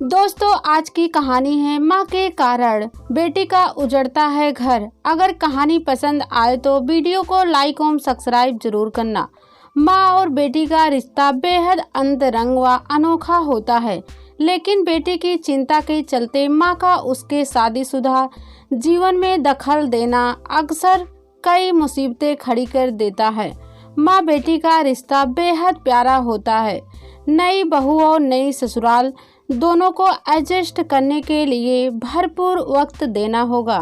दोस्तों, आज की कहानी है माँ के कारण बेटी का उजड़ता है घर। अगर कहानी पसंद आए तो वीडियो को लाइक और सब्सक्राइब जरूर करना। माँ और बेटी का रिश्ता बेहद अंतरंग व अनोखा होता है, लेकिन बेटी की चिंता के चलते माँ का उसके शादीशुदा जीवन में दखल देना अक्सर कई मुसीबतें खड़ी कर देता है। माँ बेटी का रिश्ता बेहद प्यारा होता है। नई बहू और नई ससुराल दोनों को एडजस्ट करने के लिए भरपूर वक्त देना होगा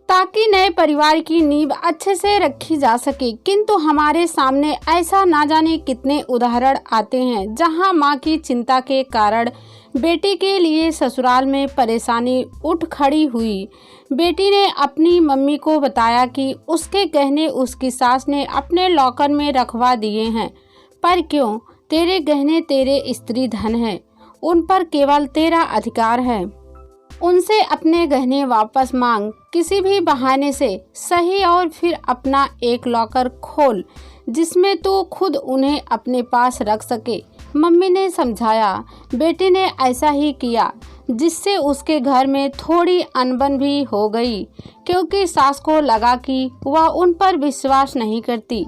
ताकि नए परिवार की नींव अच्छे से रखी जा सके। किंतु हमारे सामने ऐसा ना जाने कितने उदाहरण आते हैं जहां मां की चिंता के कारण बेटी के लिए ससुराल में परेशानी उठ खड़ी हुई। बेटी ने अपनी मम्मी को बताया कि उसके गहने उसकी सास ने अपने लॉकर में रखवा दिए हैं। पर क्यों? तेरे गहने तेरे स्त्री धन है, उन पर केवल तेरा अधिकार है। उनसे अपने गहने वापस मांग किसी भी बहाने से सही, और फिर अपना एक लॉकर खोल जिसमें तू खुद उन्हें अपने पास रख सके। मम्मी ने समझाया। बेटी ने ऐसा ही किया, जिससे उसके घर में थोड़ी अनबन भी हो गई, क्योंकि सास को लगा कि वह उन पर विश्वास नहीं करती।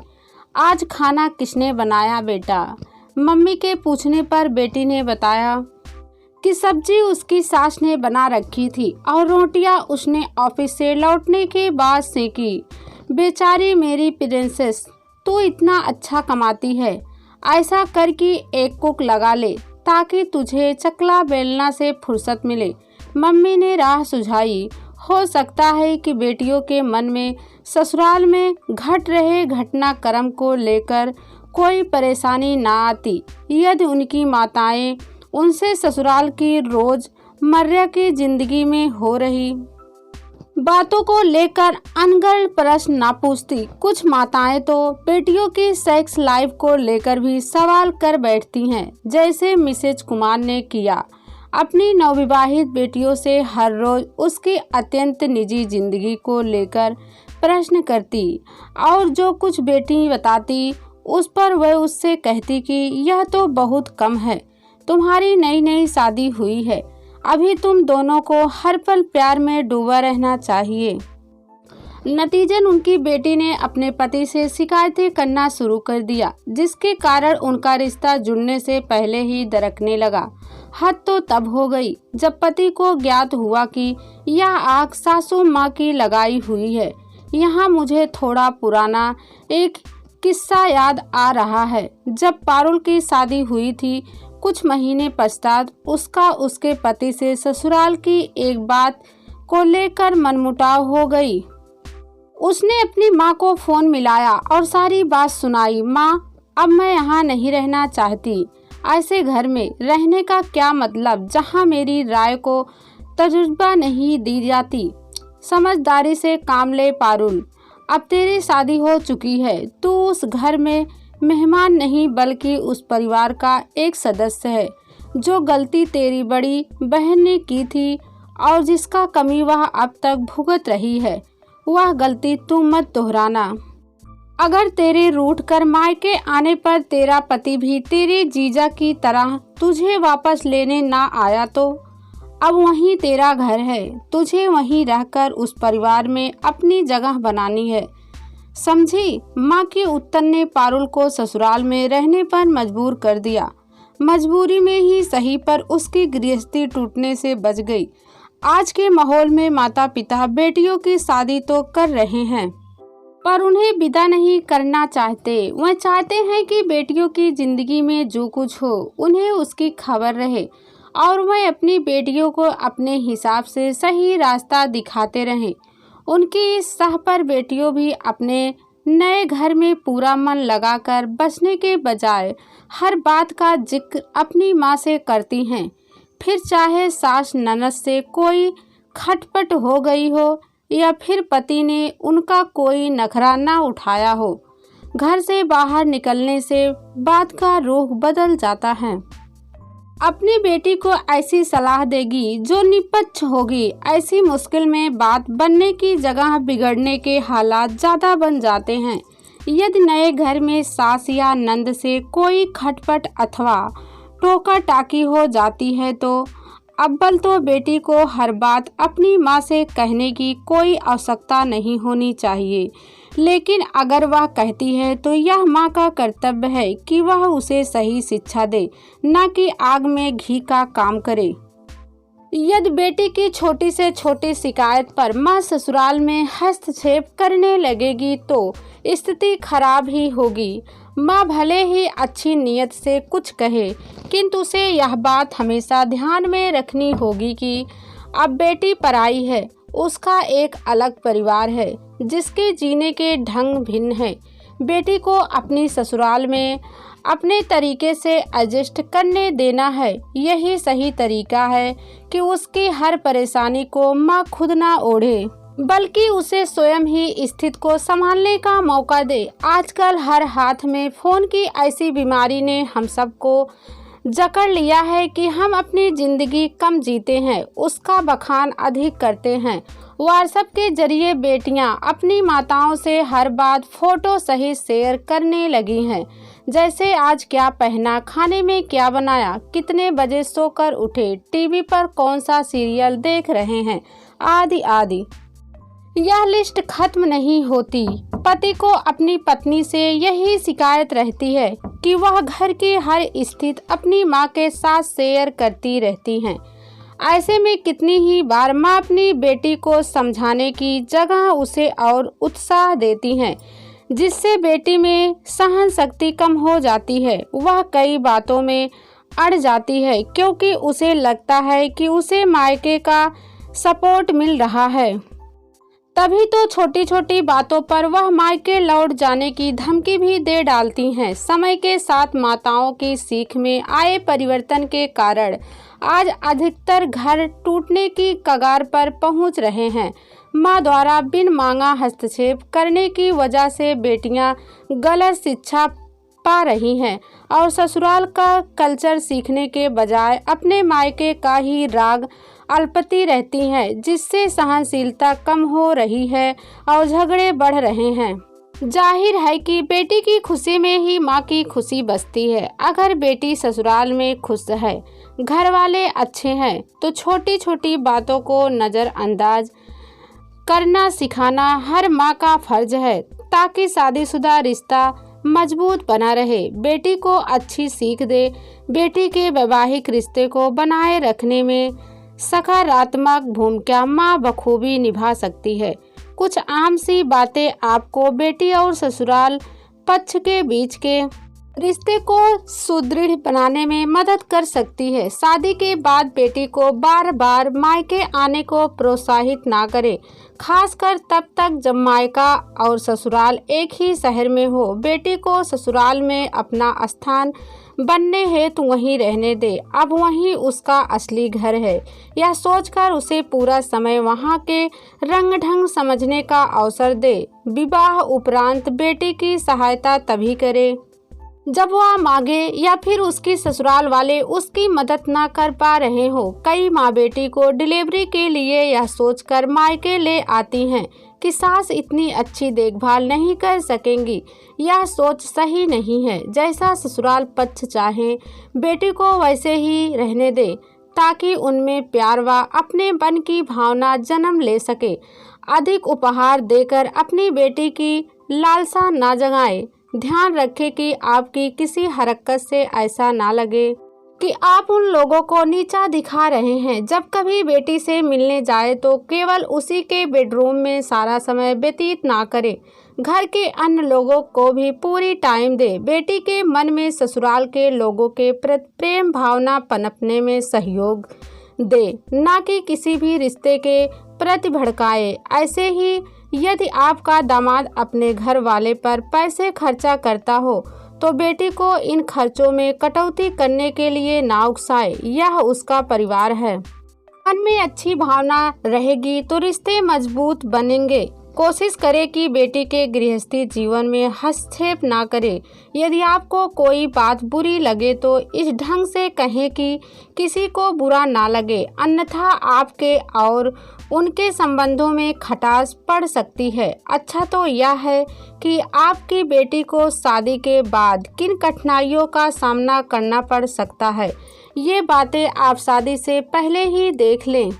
आज खाना किसने बनाया बेटा? मम्मी के पूछने पर बेटी ने बताया कि सब्जी उसकी सास ने बना रखी थी और रोटियां उसने ऑफिस से लौटने के बाद सेकी। बेचारी मेरी प्रिंसेस, तू इतना अच्छा कमाती है, ऐसा कर कि एक कुक लगा ले ताकि तुझे चकला बेलना से फुर्सत मिले। मम्मी ने राह सुझाई। हो सकता है कि बेटियों के मन में ससुराल में घट रहे घटनाक्रम को लेकर कोई परेशानी ना आती यदि उनकी माताएं उनसे ससुराल की रोजमर्रा की जिंदगी में हो रही बातों को लेकर अनगढ़ प्रश्न ना पूछती। कुछ माताएं तो बेटियों की सेक्स लाइफ को लेकर भी सवाल कर बैठती हैं, जैसे मिसेज कुमार ने किया। अपनी नवविवाहित बेटियों से हर रोज उसकी अत्यंत निजी जिंदगी को लेकर प्रश्न करती, और जो कुछ बेटी बताती उस पर वह उससे कहती कि यह तो बहुत कम है, तुम्हारी नई नई शादी हुई है, अभी तुम दोनों को हर पल प्यार में डूबा रहना चाहिए। नतीजन उनकी बेटी ने अपने पति से शिकायतें करना शुरू कर दिया, जिसके कारण उनका रिश्ता जुड़ने से पहले ही दरकने लगा। हद तो तब हो गई जब पति को ज्ञात हुआ कि यह आग सासू माँ की लगाई हुई है। यहाँ मुझे थोड़ा पुराना एक किस्सा याद आ रहा है। जब पारुल की शादी हुई थी, कुछ महीने पश्चात उसका उसके पति से ससुराल की एक बात को लेकर मनमुटाव हो गई। उसने अपनी माँ को फोन मिलाया और सारी बात सुनाई। माँ, अब मैं यहाँ नहीं रहना चाहती। ऐसे घर में रहने का क्या मतलब जहाँ मेरी राय को तजुर्बा नहीं दी जाती। समझदारी से काम ले पारुल, अब तेरी शादी हो चुकी है। तू उस घर में मेहमान नहीं बल्कि उस परिवार का एक सदस्य है। जो गलती तेरी बड़ी बहन ने की थी और जिसका कमी वह अब तक भुगत रही है, वह गलती तू मत दोहराना। अगर तेरे रूठ कर मायके आने पर तेरा पति भी तेरे जीजा की तरह तुझे वापस लेने ना आया तो अब वहीं तेरा घर है। तुझे वहीं रहकर उस परिवार में अपनी जगह बनानी है, समझी? माँ के उत्तर ने पारुल को ससुराल में रहने पर मजबूर कर दिया। मजबूरी में ही सही, पर उसकी गृहस्थी टूटने से बच गई। आज के माहौल में माता पिता बेटियों की शादी तो कर रहे हैं, पर उन्हें विदा नहीं करना चाहते। वह चाहते हैं कि बेटियों की जिंदगी में जो कुछ हो उन्हें उसकी खबर रहे, और वह अपनी बेटियों को अपने हिसाब से सही रास्ता दिखाते रहें। उनकी इस सह पर बेटियों भी अपने नए घर में पूरा मन लगाकर बसने के बजाय हर बात का जिक्र अपनी माँ से करती हैं। फिर चाहे सास ननद से कोई खटपट हो गई हो या फिर पति ने उनका कोई नखरा ना उठाया हो, घर से बाहर निकलने से बात का रुख बदल जाता है। अपनी बेटी को ऐसी सलाह देगी जो निपक्ष होगी। ऐसी मुश्किल में बात बनने की जगह बिगड़ने के हालात ज़्यादा बन जाते हैं। यदि नए घर में सास या नंद से कोई खटपट अथवा टोका टाकी हो जाती है तो अव्वल तो बेटी को हर बात अपनी माँ से कहने की कोई आवश्यकता नहीं होनी चाहिए, लेकिन अगर वह कहती है तो यह माँ का कर्तव्य है कि वह उसे सही शिक्षा दे, न कि आग में घी का काम करे। यदि बेटी की छोटी से छोटी शिकायत पर माँ ससुराल में हस्तक्षेप करने लगेगी तो स्थिति खराब ही होगी। माँ भले ही अच्छी नीयत से कुछ कहे, किंतु उसे यह बात हमेशा ध्यान में रखनी होगी कि अब बेटी पराई है, उसका एक अलग परिवार है जिसके जीने के ढंग भिन्न हैं। बेटी को अपनी ससुराल में अपने तरीके से एडजस्ट करने देना है। यही सही तरीका है कि उसकी हर परेशानी को माँ खुद ना ओढ़े, बल्कि उसे स्वयं ही स्थिति को संभालने का मौका दे। आजकल हर हाथ में फोन की ऐसी बीमारी ने हम सबको जकड़ लिया है कि हम अपनी जिंदगी कम जीते हैं, उसका बखान अधिक करते हैं। व्हाट्सएप के जरिए बेटियां अपनी माताओं से हर बात फोटो सहित शेयर करने लगी हैं, जैसे आज क्या पहना, खाने में क्या बनाया, कितने बजे सोकर उठे, टीवी पर कौन सा सीरियल देख रहे हैं, आदि आदि। यह लिस्ट खत्म नहीं होती। पति को अपनी पत्नी से यही शिकायत रहती है कि वह घर की हर स्थिति अपनी माँ के साथ शेयर करती रहती हैं। ऐसे में कितनी ही बार माँ अपनी बेटी को समझाने की जगह उसे और उत्साह देती हैं, जिससे बेटी में सहन शक्ति कम हो जाती है। वह कई बातों में अड़ जाती है क्योंकि उसे लगता है कि उसे मायके का सपोर्ट मिल रहा है, तभी तो छोटी छोटी बातों पर वह मायके लौट जाने की धमकी भी दे डालती हैं। समय के साथ माताओं की सीख में आए परिवर्तन के कारण आज अधिकतर घर टूटने की कगार पर पहुंच रहे हैं। माँ द्वारा बिन मांगा हस्तक्षेप करने की वजह से बेटियां गलत शिक्षा पा रही हैं और ससुराल का कल्चर सीखने के बजाय अपने मायके का ही राग अल्पती रहती हैं, जिससे सहनशीलता कम हो रही है और झगड़े बढ़ रहे हैं। जाहिर है कि बेटी की खुशी में ही माँ की खुशी बसती है। अगर बेटी ससुराल में खुश है, घर वाले अच्छे हैं, तो छोटी छोटी बातों को नज़रअंदाज करना सिखाना हर माँ का फर्ज है, ताकि शादीशुदा रिश्ता मजबूत बना रहे। बेटी को अच्छी सीख दे। बेटी के वैवाहिक रिश्ते को बनाए रखने में सकारात्मक भूमिका माँ बखूबी निभा सकती है। कुछ आम सी बातें आपको बेटी और ससुराल पक्ष के बीच के रिश्ते को सुदृढ़ बनाने में मदद कर सकती है। शादी के बाद बेटी को बार बार मायके आने को प्रोत्साहित ना करें, खासकर तब तक जब मायका और ससुराल एक ही शहर में हो। बेटी को ससुराल में अपना स्थान बनने हेतु वहीं रहने दे। अब वहीं उसका असली घर है, यह सोचकर उसे पूरा समय वहां के रंग ढंग समझने का अवसर दे। विवाह उपरांत बेटी की सहायता तभी करे जब वह मांगे या फिर उसकी ससुराल वाले उसकी मदद ना कर पा रहे हो। कई माँ बेटी को डिलीवरी के लिए यह सोचकर मायके ले आती हैं कि सास इतनी अच्छी देखभाल नहीं कर सकेंगी। यह सोच सही नहीं है। जैसा ससुराल पक्ष चाहे बेटी को वैसे ही रहने दे, ताकि उनमें प्यार व अपनेपन की भावना जन्म ले सके। अधिक उपहार देकर अपनी बेटी की लालसा ना जगाए। ध्यान रखें कि आपकी किसी हरकत से ऐसा ना लगे कि आप उन लोगों को नीचा दिखा रहे हैं। जब कभी बेटी से मिलने जाए तो केवल उसी के बेडरूम में सारा समय व्यतीत ना करें। घर के अन्य लोगों को भी पूरी टाइम दे। बेटी के मन में ससुराल के लोगों के प्रति प्रेम भावना पनपने में सहयोग दे, ना कि किसी भी रिश्ते के प्रति भड़काए। ऐसे ही यदि आपका दामाद अपने घर वाले पर पैसे खर्चा करता हो तो बेटी को इन खर्चों में कटौती करने के लिए ना उकसाए। यह उसका परिवार है। मन में अच्छी भावना रहेगी तो रिश्ते मजबूत बनेंगे। कोशिश करें कि बेटी के गृहस्थी जीवन में हस्तक्षेप ना करें। यदि आपको कोई बात बुरी लगे तो इस ढंग से कहें कि किसी को बुरा ना लगे, अन्यथा आपके और उनके संबंधों में खटास पड़ सकती है। अच्छा तो यह है कि आपकी बेटी को शादी के बाद किन कठिनाइयों का सामना करना पड़ सकता है, ये बातें आप शादी से पहले ही देख लें।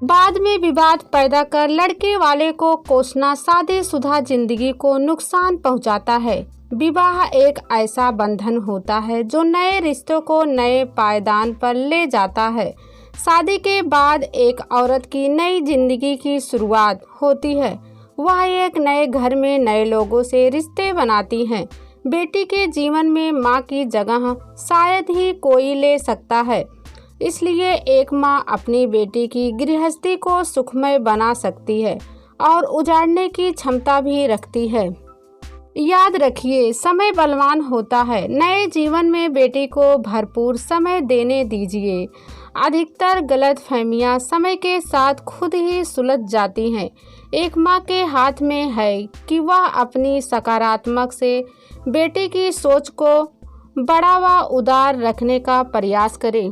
बाद में विवाद पैदा कर लड़के वाले को कोसना शादीशुदा जिंदगी को नुकसान पहुंचाता है। विवाह एक ऐसा बंधन होता है जो नए रिश्तों को नए पायदान पर ले जाता है। शादी के बाद एक औरत की नई जिंदगी की शुरुआत होती है। वह एक नए घर में नए लोगों से रिश्ते बनाती हैं। बेटी के जीवन में माँ की जगह शायद ही कोई ले सकता है, इसलिए एक माँ अपनी बेटी की गृहस्थी को सुखमय बना सकती है और उजाड़ने की क्षमता भी रखती है। याद रखिए, समय बलवान होता है। नए जीवन में बेटी को भरपूर समय देने दीजिए। अधिकतर गलतफहमियां समय के साथ खुद ही सुलझ जाती हैं। एक माँ के हाथ में है कि वह अपनी सकारात्मक से बेटी की सोच को बड़ा व उदार रखने का प्रयास करे।